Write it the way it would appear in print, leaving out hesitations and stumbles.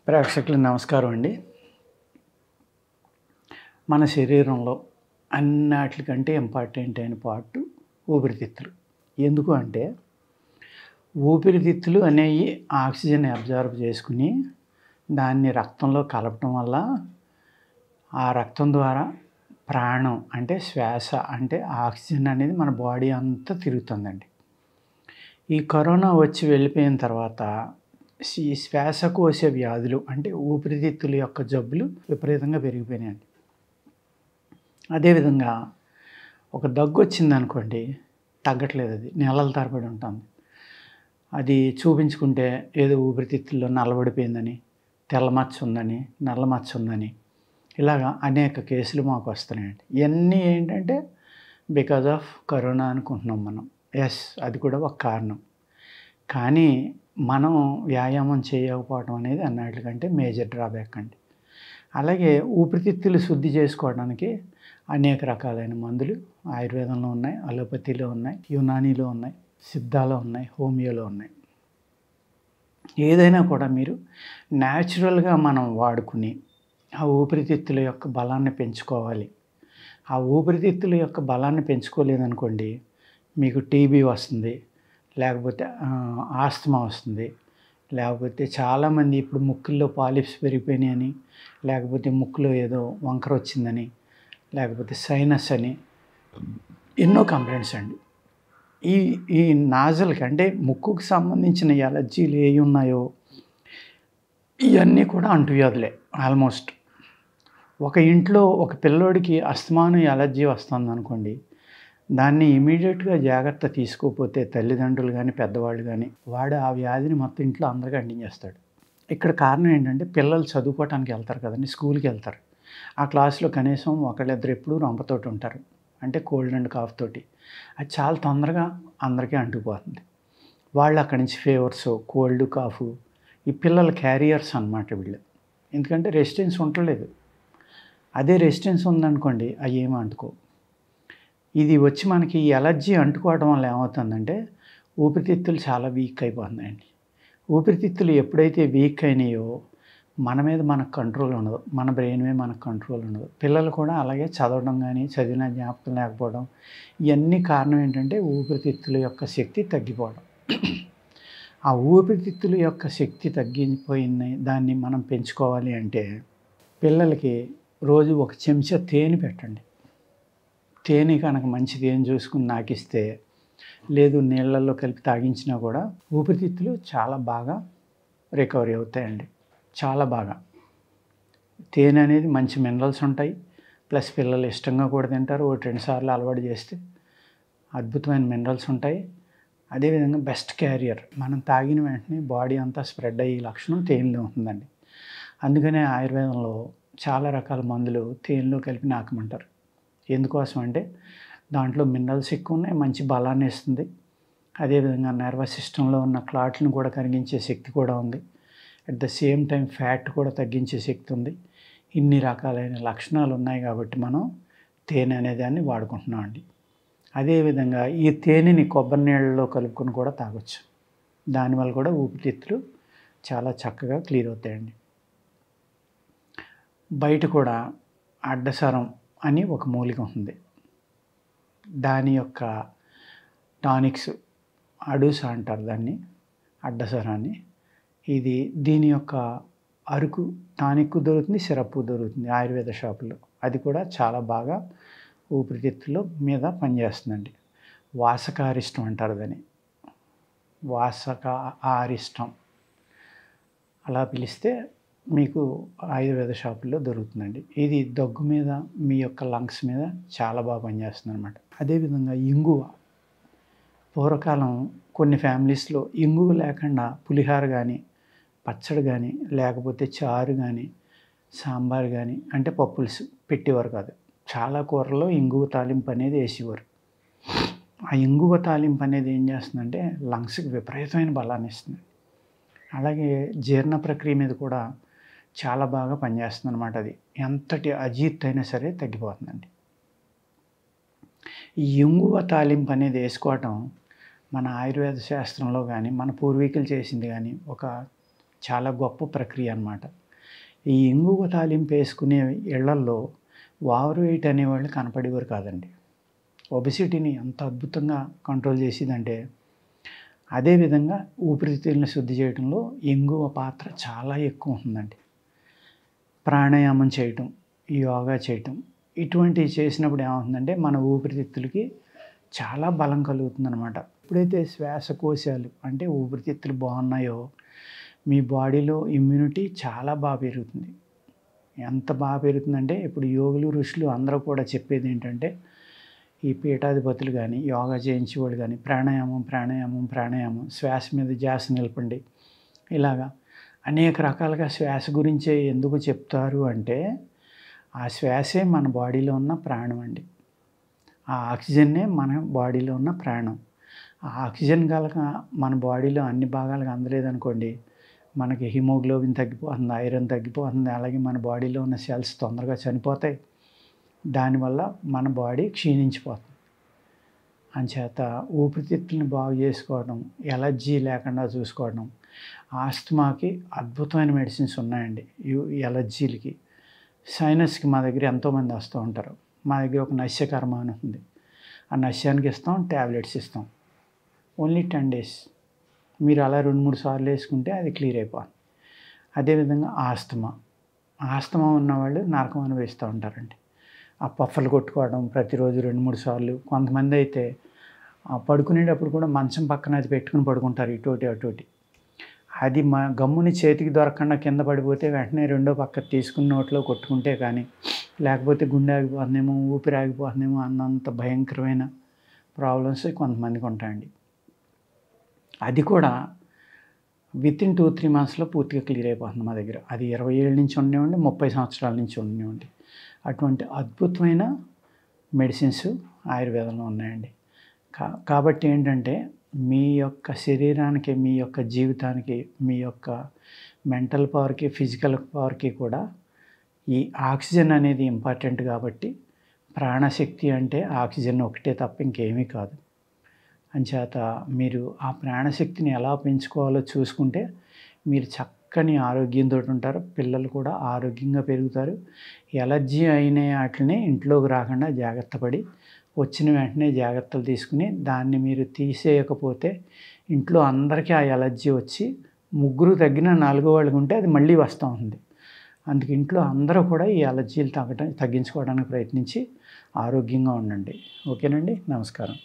ప్రేక్షకులకు నమస్కారం అండి. మన శరీరంలో అన్నిటికంటే ఇంపార్టెంట్ అయిన పార్ట్ ఊపిరితిత్తులు. ఎందుకు అంటే ఊపిరితిత్తులు అనేవి ఆక్సిజన్ అబ్జార్బ్ చేసుకుని దాన్ని రక్తంలో కలపటం వల్ల ఆ రక్తం ద్వారా ప్రాణం అంటే శ్వాస అంటే ఆక్సిజన్ అనేది మన బాడీ అంతా తిరుగుతుందండి. ఈ కరోనా వచ్చి వెళ్ళిపోయిన తర్వాత ఈ శ్వాసకోశ వ్యాధులు అంటే ఊపిరితిత్తుల యొక్క జబ్బులు విపరీతంగా పెరిగిపోయినాయండి. అదేవిధంగా ఒక దగ్గు వచ్చిందనుకోండి, తగ్గట్లేదు, అది నెలల తరబడి ఉంటుంది. అది చూపించుకుంటే ఏదో ఊపిరితిత్తుల్లో నల్లబడిపోయిందని, తెల్లమచ్చ ఉందని, నల్లమచ్చ ఉందని, ఇలాగా అనేక కేసులు మాకు వస్తున్నాయండి. ఇవన్నీ ఏంటంటే బికాజ్ ఆఫ్ కరోనా అనుకుంటున్నాం మనం. ఎస్, అది కూడా ఒక కారణం. కానీ మనం వ్యాయామం చేయకపోవడం అనేది అన్నిటికంటే మేజర్ డ్రాబ్యాక్ అండి. అలాగే ఊపిరితిత్తులు శుద్ధి చేసుకోవడానికి అనేక రకాలైన మందులు ఆయుర్వేదంలో ఉన్నాయి, అలోపతిలో ఉన్నాయి, యునానీలో ఉన్నాయి, సిద్ధాలో ఉన్నాయి, హోమియోలో ఉన్నాయి. ఏదైనా కూడా మీరు న్యాచురల్గా మనం వాడుకుని ఆ ఊపిరితిత్తుల యొక్క బలాన్ని పెంచుకోవాలి. ఆ ఊపిరితిత్తుల యొక్క బలాన్ని పెంచుకోలేదనుకోండి, మీకు టీబీ వస్తుంది, లేకపోతే ఆస్తమా వస్తుంది, లేకపోతే చాలామంది ఇప్పుడు ముక్కుల్లో పాలిప్స్ పెరిగిపోయినాయని, లేకపోతే ముక్కులో ఏదో వంకర వచ్చిందని, లేకపోతే సైనస్ అని ఎన్నో కంప్లైంట్స్ అండి. ఈ ఈ నాజల్కి అంటే ముక్కుకు సంబంధించిన ఎలర్జీలు ఏవి ఉన్నాయో ఇవన్నీ కూడా అంటువ్యాధులే. ఆల్మోస్ట్ ఒక ఇంట్లో ఒక పిల్లోడికి అస్తమాను ఎలర్జీ వస్తుంది అనుకోండి, దాన్ని ఇమీడియట్గా జాగ్రత్త తీసుకోకపోతే తల్లిదండ్రులు కానీ పెద్దవాళ్ళు కానీ వాడు ఆ వ్యాధిని మొత్తం ఇంట్లో అందరికీ అంటించేస్తాడు. ఇక్కడ కారణం ఏంటంటే పిల్లలు చదువుకోవటానికి వెళ్తారు కదండి, స్కూల్కి వెళ్తారు. ఆ క్లాస్లో కనీసం ఒకళ్ళిద్దరు ఎప్పుడూ రొంపతోటి ఉంటారు, అంటే కోల్డ్ అండ్ కాఫ్ తోటి. అది చాలా తొందరగా అందరికీ అంటుకుపోతుంది. వాళ్ళు అక్కడి నుంచి ఫీవర్స్, కోల్డ్, కాఫ్, ఈ పిల్లల క్యారియర్స్ అన్నమాట వీళ్ళు. ఎందుకంటే రెసిస్టెన్స్ ఉండలేదు. అదే రెసిస్టెన్స్ ఉందనుకోండి, అవి ఏమీ అంటుకో. ఇది వచ్చి మనకి ఎలర్జీ అంటుకోవడం వల్ల ఏమవుతుందంటే ఊపిరితిత్తులు చాలా వీక్ అయిపోతున్నాయండి. ఊపిరితిత్తులు ఎప్పుడైతే వీక్ అయినాయో మన మీద మనకు కంట్రోల్ ఉండదు, మన బ్రెయిన్ మీద మనకు కంట్రోల్ ఉండదు. పిల్లలు కూడా అలాగే చదవడం కానీ, చదివిన జ్ఞాపకం లేకపోవడం, ఇవన్నీ కారణం ఏంటంటే ఊపిరితిత్తుల యొక్క శక్తి తగ్గిపోవడం. ఆ ఊపిరితిత్తుల యొక్క శక్తి తగ్గిపోయింది, దాన్ని మనం పెంచుకోవాలి అంటే పిల్లలకి రోజు ఒక చెంచా తేనె పెట్టండి. తేనె కనుక మంచి తేనె చూసుకుని నాకిస్తే, లేదు నీళ్ళల్లో కలిపి తాగించినా కూడా ఊపిరితిత్తులు చాలా బాగా రికవరీ అవుతాయండి, చాలా బాగా. తేనె అనేది మంచి మినరల్స్ ఉంటాయి, ప్లస్ పిల్లలు ఇష్టంగా కూడా తింటారు. 1-2 సార్లు అలవాటు చేస్తే అద్భుతమైన మినరల్స్ ఉంటాయి. అదేవిధంగా బెస్ట్ క్యారియర్, మనం తాగిన వెంటనే బాడీ అంతా స్ప్రెడ్ అయ్యే లక్షణం తేనెలో ఉంటుందండి. అందుకనే ఆయుర్వేదంలో చాలా రకాల మందులు తేనెలో కలిపి నాకమంటారు. ఎందుకోసం అంటే దాంట్లో మినరల్స్ ఎక్కువ ఉన్నాయి, మంచి బలాన్ని ఇస్తుంది. అదేవిధంగా నర్వస్ సిస్టంలో ఉన్న క్లాట్లను కూడా కరిగించే శక్తి కూడా ఉంది. At the same time fat కూడా తగ్గించే శక్తి ఉంది. ఇన్ని రకాలైన లక్షణాలు ఉన్నాయి కాబట్టి మనం తేనె అనేదాన్ని వాడుకుంటున్నాం అండి. అదేవిధంగా ఈ తేనెని కొబ్బరి నీళ్ళలో కలుపుకొని కూడా తాగొచ్చు. దానివల్ల కూడా ఊపిరితిత్తులు చాలా చక్కగా క్లియర్ అవుతాయండి. బయట కూడా అడ్డసరం అని ఒక మూలిక ఉంది. దాని యొక్క టానిక్స్, అడూస అంటారు దాన్ని, అడ్డసరాన్ని. దీని యొక్క అరుకు టానిక్ దొరుకుతుంది, సిరప్ దొరుకుతుంది ఆయుర్వేద షాపుల్లో. అది కూడా చాలా బాగా ఊపిరితిత్తుల మీద పనిచేస్తుందండి. వాసకారిష్టం అంటారు దాన్ని, వాసకారిష్టం అలా పిలిస్తే మీకు ఆయుర్వేద షాపుల్లో దొరుకుతుందండి. ఇది దగ్గు మీద, మీ యొక్క లంగ్స్ మీద చాలా బాగా పనిచేస్తుంది అనమాట. అదేవిధంగా ఇంగువ, పూర్వకాలం కొన్ని ఫ్యామిలీస్లో ఇంగువ లేకుండా పులిహార కానీ, పచ్చడి కానీ, లేకపోతే చారు కానీ, సాంబార్ కానీ, అంటే పప్పులుసు పెట్టేవారు కాదు. చాలా కూరల్లో ఇంగువ తాలింపు అనేది వేసేవారు. ఆ ఇంగువ తాలింపు అనేది ఏం చేస్తుందంటే లంగ్స్కి విపరీతమైన బలాన్ని ఇస్తుంది. అలాగే జీర్ణ ప్రక్రియ మీద కూడా చాలా బాగా పనిచేస్తుంది అనమాట. అది ఎంతటి అజీర్తి అయినా సరే తగ్గిపోతుందండి. ఈ ఇంగువ తాలింపు అనేది వేసుకోవటం మన ఆయుర్వేద శాస్త్రంలో కానీ, మన పూర్వీకులు చేసింది కానీ ఒక చాలా గొప్ప ప్రక్రియ అన్నమాట. ఈ ఇంగువ తాలింపు వేసుకునే ఇళ్లల్లో ఓవర్ వెయిట్ అనేవాళ్ళు కనపడేవారు కాదండి. ఒబెసిటీని ఎంత అద్భుతంగా కంట్రోల్ చేసేదంటే, అదేవిధంగా ఊపిరితిత్తులను శుద్ధి చేయడంలో ఇంగువ పాత్ర చాలా ఎక్కువ ఉంటుందండి. ప్రాణాయామం చేయటం, యోగా చేయటం ఇటువంటివి చేసినప్పుడు ఏమవుతుందంటే మన ఊపిరితిత్తులకి చాలా బలం కలుగుతుందనమాట. ఎప్పుడైతే శ్వాసకోశాలు అంటే ఊపిరితిత్తులు బాగున్నాయో మీ బాడీలో ఇమ్యూనిటీ చాలా బాగా పెరుగుతుంది. ఎంత బాగా పెరుగుతుందంటే ఇప్పుడు యోగులు, ఋషులు అందరూ కూడా చెప్పేది ఏంటంటే ఈ పీఠాధిపతులు కానీ, యోగా చేయించేవాళ్ళు కానీ ప్రాణాయామం శ్వాస మీద ధ్యాస నిలపండి. ఇలాగా అనేక రకాలుగా శ్వాస గురించే ఎందుకు చెప్తారు అంటే ఆ శ్వాసే మన బాడీలో ఉన్న ప్రాణం అండి. ఆ ఆక్సిజన్నే మన బాడీలో ఉన్న ప్రాణం. ఆ ఆక్సిజన్ కనుక మన బాడీలో అన్ని భాగాలకు అందలేదనుకోండి, మనకి హిమోగ్లోబిన్ తగ్గిపోతుంది, ఐరన్ తగ్గిపోతుంది, అలాగే మన బాడీలో ఉన్న సెల్స్ తొందరగా చనిపోతాయి. దానివల్ల మన బాడీ క్షీణించిపోతుంది. అంచేత ఊపిరితిత్తులను బాగు చేసుకోవడం, ఎలర్జీ లేకుండా చూసుకోవడం, ఆస్తమాకి అద్భుతమైన మెడిసిన్స్ ఉన్నాయండి. ఎలర్జీలకి, సైనస్కి మా దగ్గర ఎంతోమంది వస్తూ ఉంటారు. మా దగ్గర ఒక నశ్యకర్మ అని ఉంది. ఆ నశ్యానికి ఇస్తాం, ట్యాబ్లెట్స్ ఇస్తాం. Only 10 days. మీరు అలా 2-3 సార్లు వేసుకుంటే అది క్లియర్ అయిపోతుంది. అదేవిధంగా ఆస్తమా ఉన్నవాళ్ళు నరకం అనుభవిస్తూ ఉంటారండి. ఆ పఫ్ఫలు కొట్టుకోవడం ప్రతిరోజు 2-3 సార్లు. కొంతమంది అయితే పడుకునేటప్పుడు కూడా మంచం పక్కన అది పెట్టుకుని పడుకుంటారు, ఇటోటి అటోటి. అది గమ్ముని చేతికి దొరకకుండా కింద పడిపోతే వెంటనే రెండో పక్క తీసుకుని నోట్లో కొట్టుకుంటే కానీ, లేకపోతే గుండె ఆగిపోతుందేమో, ఊపిరి ఆగిపోతుందేమో అన్నంత భయంకరమైన ప్రాబ్లమ్స్ కొంతమందికి ఉంటాయండి. అది కూడా వితిన్ 2-3 monthsలో పూర్తిగా క్లియర్ అయిపోతుంది మా దగ్గర. అది 20 ఏళ్ళ నుంచి ఉండనివ్వండి, 30 సంవత్సరాల నుంచి ఉండనివ్వండి. అటువంటి అద్భుతమైన మెడిసిన్స్ ఆయుర్వేదంలో ఉన్నాయండి. కాబట్టి ఏంటంటే మీ యొక్క శరీరానికి, మీ యొక్క జీవితానికి, మీ యొక్క మెంటల్ పవర్కి, ఫిజికల్ పవర్కి కూడా ఈ ఆక్సిజన్ అనేది ఇంపార్టెంట్. కాబట్టి ప్రాణశక్తి అంటే ఆక్సిజన్ ఒకటే తప్ప ఇంకేమీ కాదు. అంచేత మీరు ఆ ప్రాణశక్తిని ఎలా పెంచుకోవాలో చూసుకుంటే మీరు చక్కని ఆరోగ్యంతో ఉంటారు. పిల్లలు కూడా ఆరోగ్యంగా పెరుగుతారు. ఎలర్జీ అయిన వాటిని ఇంట్లోకి రాకుండా జాగ్రత్త పడి, వచ్చిన వెంటనే జాగ్రత్తలు తీసుకుని దాన్ని మీరు తీసేయకపోతే ఇంట్లో అందరికీ ఆ ఎలర్జీ వచ్చి 3 తగ్గిన 4 వాళ్ళకి ఉంటే అది మళ్ళీ వస్తూ ఉంది. అందుకే ఇంట్లో అందరూ కూడా ఈ ఎలర్జీలు తగ్గించుకోవడానికి ప్రయత్నించి ఆరోగ్యంగా ఉండండి. ఓకేనండి, నమస్కారం.